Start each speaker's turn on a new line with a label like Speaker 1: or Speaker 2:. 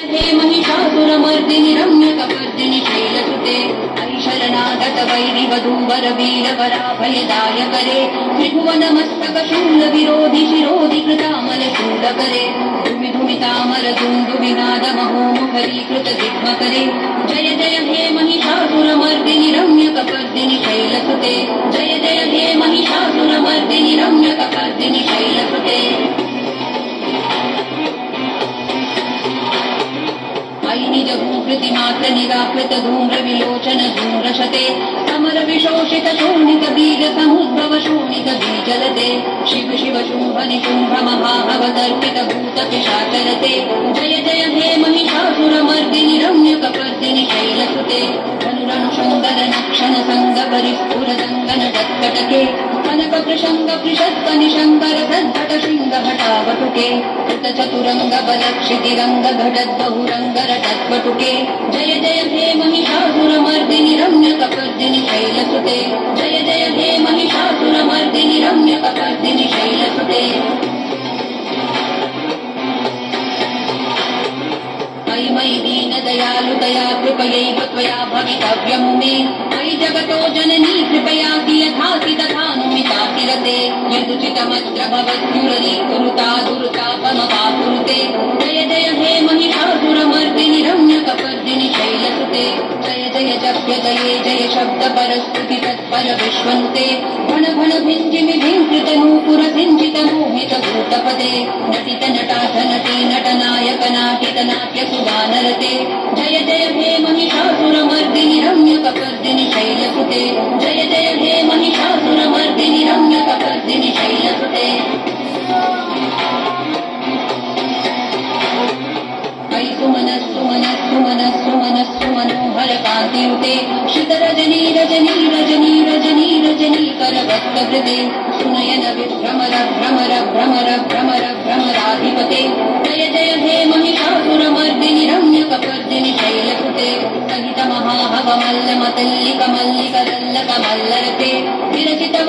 Speaker 1: हे महिषासुरमर्दिनि रम्यकपर्दिनि शैलसुते ऐशरणागत वैरिवधूवर वीरवराभयदायकरे त्रिभुवनमस्तकशूलविरोधि शिरोधि कृतामलशूलकरे धुमिधुमितामर दुन्दुविनादमहोमुखरीकृत दिग्मकरे जय जय हे महिषासुरमर्दिनि रम्यकपर्दिनि शैलसुते जय जय हे महिषासुरमर्दिनि रम्यकपर्दिनि शैलसुते निजभूकृतिमात्र निराकृत धूम्र विलोचन धूम्रशते समर विशोषित शोणित बीज समुद्भव शोणित बीजलते शिव शिव शुंभ निशुंभ महाभवतर्पित भूत पिशाचरते जय जय हे महिषासुरमर्दिनि रम्यकपर्दिनि शैलसुते धनुरनुषङ्गर नक्षन संग परिस्फुर दङ्गन तत्कटके कनक कृशंग कृषत्क निशंकर सद्भट शृंग भटावटुके कृत चतुरंग बल क्षितिरंग घटत बहुरंगर तत्वटुके जय जय हे महिषासुरमर्दिनि रम्यकपर्दिनि शैलसुते जय जय हे महिषासुरमर्दिनि रम्यकपर्दिनि शैलसुते मयि मयि दीन दयालु दया कृपयैव त्वया भवितव्यं मे मयि जगतो जननी कृपया यथासि तथानुमितासि रते यदुचितमत्र भवत्युररी कुरुता दुरुतापमपाकुरुते जय जय हे महिषासुरमर्दिनि रम्यकपर्दिनि शैलसुते जय जय जप्य जये जय शब्द परस्तुति तत्पर विश्वनुते घन घन भिञ्जिमि भिङ्कृत नूपुर सिञ्चित मोहित भूतपदे नटित नटाथ नटी नटनायक नाटित नाट्य सुगानरते जय जय हे महिषासुरमर्दिनि रम्यकपर्दिनि शैलसुते जय जय हे महिषासुरमर्दिनि रम्यकपर्दिनि शैलसुते सुमनस्सु मनस्सु मनस्सु मनस्सु मनोहर कान्तियुते श्रितरजनी रजनी रजनी रजनी रजनी करवत्तवृते सुनयन विभ्रमर भ्रमर भ्रमर भ्रमर भ्रमराधिपते जय जय हे महिषासुरमर्दिनि रम्यकपर्दिनि शैलसुते सहित महाभव मल्ल मतल्लिक मल्लिक दल्लक मल्लरते विरचित